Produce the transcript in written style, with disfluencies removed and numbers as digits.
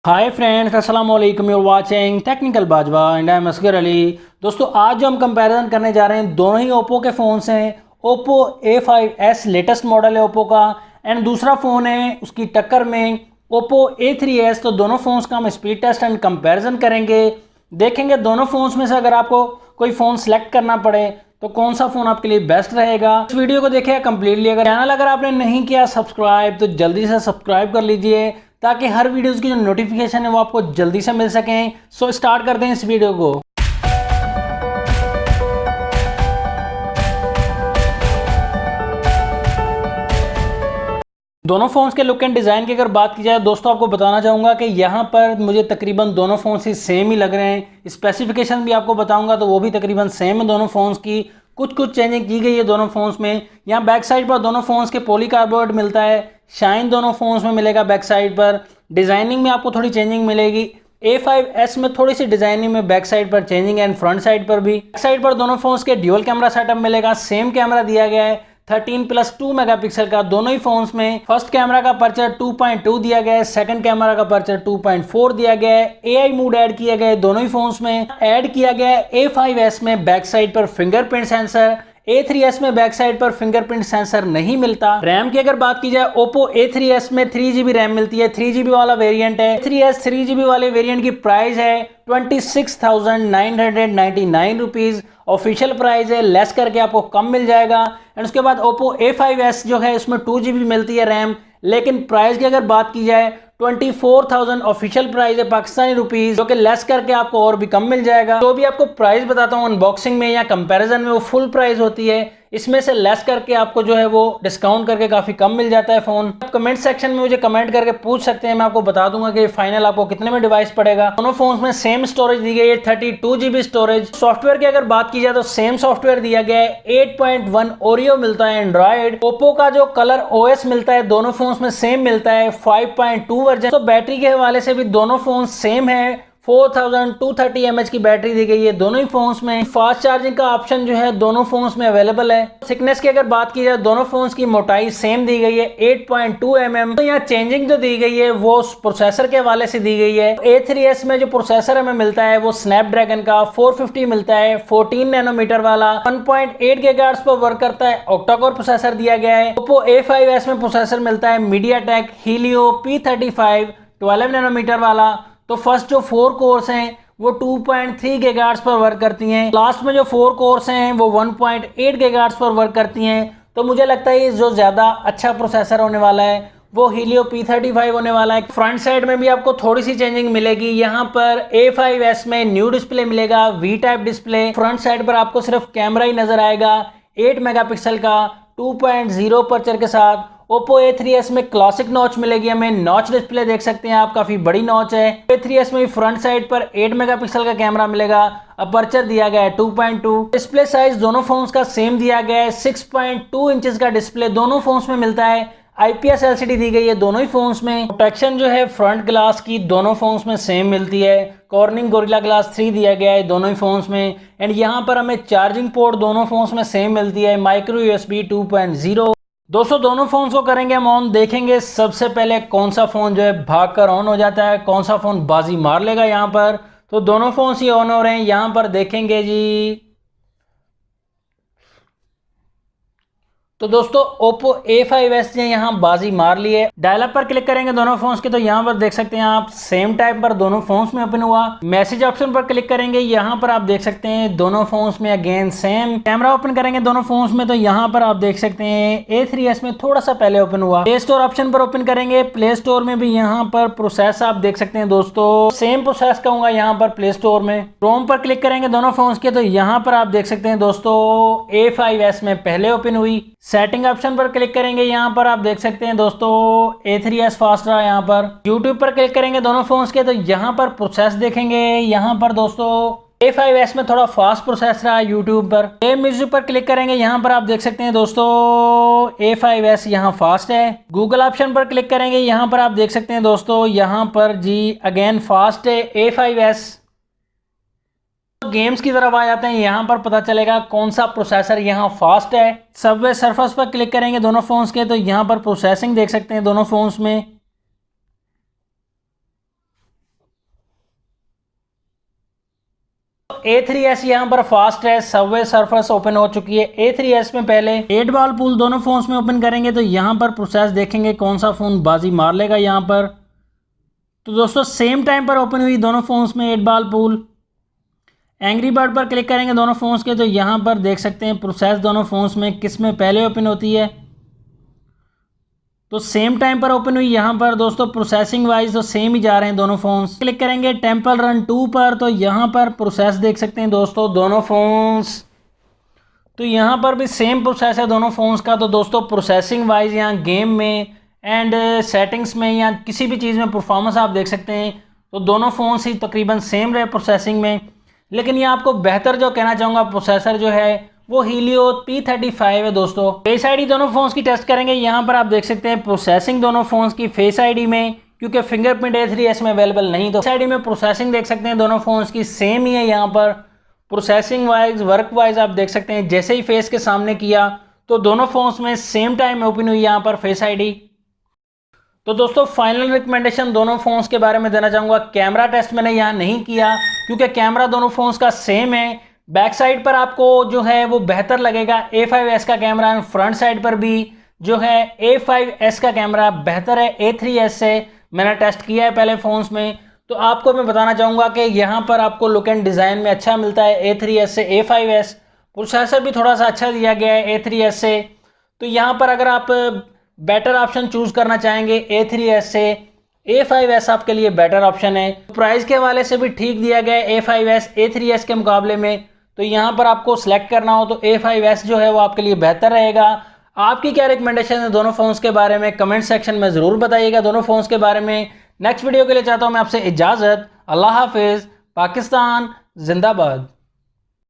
हाय friends, अस्सलाम वालेकुम। You are watching technical Bajwa and I am Asgar Ali. दोस्तों, आज जो हम कंपैरिजन करने जा रहे हैं, दोनों ही ओप्पो के फ़ोन्स हैं। ओप्पो A5s लेटेस्ट मॉडल है ओप्पो का, एंड दूसरा फ़ोन है उसकी टक्कर में ओप्पो A3s। तो दोनों फ़ोन्स का हम स्पीड टेस्ट एंड कंपैरिजन करेंगे, देखेंगे दोनों फ़ोन्स में से अगर आपको कोई फ़ोन सेलेक्ट करना पड़े तो कौन सा फ़ोन आपके लिए बेस्ट रहेगा। इस वीडियो को देखिए कंप्लीटली। अगर आपने नहीं किया सब्सक्राइब तो जल्दी से सब्सक्राइब कर लीजिए ताकि हर वीडियोस की जो नोटिफिकेशन है वो आपको जल्दी से मिल सकें। सो स्टार्ट करते हैं इस वीडियो को। दोनों फ़ोन्स के लुक एंड डिज़ाइन की अगर बात की जाए दोस्तों, आपको बताना चाहूँगा कि यहाँ पर मुझे तकरीबन दोनों फ़ोन्स ही सेम ही लग रहे हैं। स्पेसिफिकेशन भी आपको बताऊँगा तो वो भी तकरीबन सेम है दोनों फ़ोन्स की। कुछ चेंजिंग की गई है दोनों फ़ोन्स में। यहाँ बैक साइड पर दोनों फ़ोन्स के पॉलीकार्बोनेट मिलता है, शाइन दोनों फ़ोन्स में मिलेगा बैक साइड पर। डिज़ाइनिंग में आपको थोड़ी चेंजिंग मिलेगी। A5s में थोड़ी सी डिज़ाइनिंग में बैक साइड पर चेंजिंग है एंड फ्रंट साइड पर भी। बैक साइड पर दोनों फ़ोन्स के ड्यूअल कैमरा सेटअप मिलेगा, सेम कैमरा दिया गया है 13+2 मेगापिक्सल का दोनों ही फोन्स में। फर्स्ट कैमरा का अपर्चर 2.2 दिया गया है, सेकंड कैमरा का अपर्चर 2.4 दिया गया है। AI मोड ऐड किया गया है दोनों ही फोन्स में। ऐड किया गया है A5s में बैक साइड पर फिंगरप्रिंट सेंसर, A3s में बैक साइड पर फिंगरप्रिंट सेंसर नहीं मिलता। रैम की अगर बात की जाए, ओप्पो A3s में 3GB रैम मिलती है, 3GB वाला वेरिएंट है। A3s 3GB वाले वेरिएंट की प्राइस है 26,999 रुपीज़। ऑफिशियल प्राइस है, लेस करके आपको कम मिल जाएगा। एंड उसके बाद ओप्पो A5s जो है इसमें 2GB मिलती है रैम, लेकिन प्राइस की अगर बात की जाए 24,000 ऑफिशियल प्राइस है पाकिस्तानी रुपीस, जो कि लेस करके आपको और भी कम मिल जाएगा। तो भी आपको प्राइस बताता हूँ अनबॉक्सिंग में या कंपैरिजन में वो फुल प्राइस होती है, इसमें से लेस करके आपको जो है वो डिस्काउंट करके काफी कम मिल जाता है फोन। आप कमेंट सेक्शन में मुझे कमेंट करके पूछ सकते हैं, मैं आपको बता दूंगा कि फाइनल आपको कितने में डिवाइस पड़ेगा। दोनों फोन्स में सेम स्टोरेज दी गई है 32GB स्टोरेज। सॉफ्टवेयर की अगर बात की जाए तो सेम सॉफ्टवेयर दिया गया है, 8.1 ओरियो मिलता है एंड्रॉइड। ओप्पो का जो कलर OS मिलता है दोनों फोन्स में सेम मिलता है 5.2 वर्जन। तो बैटरी के हवाले से भी दोनों फोन सेम है, 4230 mAh की बैटरी दी गई है दोनों ही फोन्स में। फास्ट चार्जिंग का ऑप्शन जो है दोनों फोन्स में अवेलेबल है। थिकनेस की अगर बात की जाए दोनों फोन्स की मोटाई सेम दी गई है 8.2 mm। तो यहाँ चेंजिंग जो दी गई है वो प्रोसेसर के हवाले से दी गई है। A3s में जो प्रोसेसर हमें मिलता है वो स्नैपड्रैगन का 450 मिलता है, 14 नैनोमीटर वाला, 1.8 गीगाहर्ट्ज पर वर्क करता है, ऑक्टा कोर प्रोसेसर दिया गया है। ओप्पो A5s में प्रोसेसर मिलता है मीडियाटेक हीलियो P35 12 नैनोमीटर वाला। तो फर्स्ट जो 4 कोर्स हैं वो 2.3 गीगाहर्ट्ज पर वर्क करती हैं, लास्ट में जो 4 कोर्स हैं वो 1.8 गीगाहर्ट्ज पर वर्क करती हैं। तो मुझे लगता है जो ज़्यादा अच्छा प्रोसेसर होने वाला है वो हीलियो P35 होने वाला है। फ्रंट साइड में भी आपको थोड़ी सी चेंजिंग मिलेगी। यहाँ पर A5s में न्यू डिस्प्ले मिलेगा, V type display. Front side पर आपको सिर्फ कैमरा ही नजर आएगा 8 मेगापिक्सल का 2.0 अपर्चर के साथ। ओप्पो A3s में क्लासिक नॉच मिलेगी हमें, नॉच डिस्प्ले देख सकते हैं आप, काफी बड़ी नॉच है। A3s में फ्रंट साइड पर 8 मेगापिक्सल का कैमरा मिलेगा, अपर्चर दिया गया है 2.2। डिस्प्ले साइज दोनों फोन्स का सेम दिया गया है, 6.2 इंचेस का डिस्प्ले दोनों फोन्स में मिलता है। IPS LCD दी गई है दोनों ही फोन्स में। प्रोटेक्शन जो है फ्रंट ग्लास की दोनों फोन्स में सेम मिलती है, कॉर्निंग गोरिल्ला ग्लास 3 दिया गया है दोनों ही फोन्स में। एंड यहाँ पर हमें चार्जिंग पोर्ट दोनों फोन्स में सेम मिलती है, माइक्रो USB 2.0। दोस्तों, दोनों फोन्स को करेंगे हम ऑन, देखेंगे सबसे पहले कौन सा फोन जो है भागकर ऑन हो जाता है, कौन सा फोन बाजी मार लेगा यहाँ पर। तो दोनों फोन्स ही ऑन हो रहे हैं, यहाँ पर देखेंगे जी। तो दोस्तों ओप्पो A5s ने यहाँ बाजी मार ली है। डायलअप पर क्लिक करेंगे दोनों फोन्स के तो यहाँ पर देख सकते हैं आप सेम टाइप पर दोनों फोन्स में ओपन हुआ। मैसेज ऑप्शन पर क्लिक करेंगे, यहाँ पर आप देख सकते हैं दोनों फोन्स में अगेन सेम। कैमरा ओपन करेंगे दोनों फोन्स में तो यहाँ पर आप देख सकते हैं A3s में थोड़ा सा पहले ओपन हुआ। प्ले स्टोर ऑप्शन पर ओपन करेंगे, प्ले स्टोर में भी यहाँ पर प्रोसेस आप देख सकते हैं दोस्तों, सेम प्रोसेस कहूंगा यहाँ पर प्ले स्टोर में। क्रोम पर क्लिक करेंगे दोनों फोन्स के तो यहाँ पर आप देख सकते हैं दोस्तों A5s में पहले ओपन हुई। सेटिंग ऑप्शन पर क्लिक करेंगे, यहाँ पर आप देख सकते हैं दोस्तों A3s फास्ट रहा। यहाँ पर यूट्यूब पर क्लिक करेंगे दोनों फोन्स के तो यहाँ पर प्रोसेस देखेंगे, यहाँ पर दोस्तों A5s में थोड़ा फास्ट प्रोसेस रहा यूट्यूब पर। प्ले म्यूजिक पर क्लिक करेंगे, यहाँ पर आप देख सकते हैं दोस्तों A5s यहाँ फास्ट है। गूगल ऑप्शन पर क्लिक करेंगे, यहाँ पर आप देख सकते हैं दोस्तों यहाँ पर जी अगेन फास्ट है A5s। गेम्स की तरफ आ जाते हैं, यहाँ पर पता चलेगा कौन सा प्रोसेसर यहाँ फास्ट है। सबवे सरफेस पर क्लिक करेंगे दोनों फोन्स के तो यहाँ पर प्रोसेसिंग देख सकते हैं दोनों फोन्स में। A3s यहाँ पर फास्ट है, सबवे सरफेस ओपन हो चुकी है। A3s में पहले 8 बॉल पूल दोनों फोन्स में ओपन करेंगे तो यहाँ पर प्रोसेस देखेंगे कौन सा फ़ोन बाजी मार लेगा यहाँ पर। तो दोस्तों सेम टाइम पर ओपन हुई दोनों फोन्स में 8 बॉल पूल। एंग्री बर्ड पर क्लिक करेंगे दोनों फोन्स के तो यहाँ पर देख सकते हैं प्रोसेस दोनों फोन्स में किस में पहले ओपन होती है। तो सेम टाइम पर ओपन हुई यहाँ पर दोस्तों, प्रोसेसिंग वाइज तो सेम ही जा रहे हैं दोनों फोन्स। क्लिक करेंगे टेम्पल रन 2 पर तो यहाँ पर प्रोसेस देख सकते हैं दोस्तों दोनों फोन्स। तो यहाँ पर भी सेम प्रोसेस है दोनों फोन्स का। तो दोस्तों प्रोसेसिंग वाइज यहाँ गेम में एंड सेटिंग्स में या किसी भी चीज़ में परफॉर्मेंस आप देख सकते हैं तो दोनों फोन्स ही तकरीबन सेम रहे प्रोसेसिंग में। लेकिन ये आपको बेहतर जो कहना चाहूँगा प्रोसेसर जो है वो हीलियो P35 है दोस्तों। फेस आईडी दोनों फोन्स की टेस्ट करेंगे। यहाँ पर आप देख सकते हैं प्रोसेसिंग दोनों फोन्स की फेस आईडी में, क्योंकि फिंगरप्रिंट A3s में अवेलेबल नहीं, तो फेस आईडी में प्रोसेसिंग देख सकते हैं दोनों फोन्स की सेम ही है। यहाँ पर प्रोसेसिंग वाइज वर्क वाइज आप देख सकते हैं जैसे ही फेस के सामने किया तो दोनों फोन्स में सेम टाइम ओपन हुई यहाँ पर फेस आईडी। तो दोस्तों फाइनल रिकमेंडेशन दोनों फोन्स के बारे में देना चाहूँगा। कैमरा टेस्ट मैंने यहाँ नहीं किया क्योंकि कैमरा दोनों फोन्स का सेम है। बैक साइड पर आपको जो है वो बेहतर लगेगा A5s का कैमरा, फ्रंट साइड पर भी जो है A5s का कैमरा बेहतर है A3s से। मैंने टेस्ट किया है पहले फ़ोन्स में, तो आपको मैं बताना चाहूँगा कि यहाँ पर आपको लुक एंड डिज़ाइन में अच्छा मिलता है A3s से A5s। प्रोसेसर भी थोड़ा सा अच्छा दिया गया है A3s से। तो यहाँ पर अगर आप बेटर ऑप्शन चूज़ करना चाहेंगे A3s से, A5s आपके लिए बेटर ऑप्शन है। प्राइस के हवाले से भी ठीक दिया गया है A5s A3s के मुकाबले में। तो यहाँ पर आपको सेलेक्ट करना हो तो A5s जो है वो आपके लिए बेहतर रहेगा। आपकी क्या रिकमेंडेशन है दोनों फ़ोन्स के बारे में कमेंट सेक्शन में ज़रूर बताइएगा दोनों फ़ोन्स के बारे में। नेक्स्ट वीडियो के लिए चाहता हूँ मैं आपसे इजाज़त। अल्लाह हाफिज़। पाकिस्तान जिंदाबाद।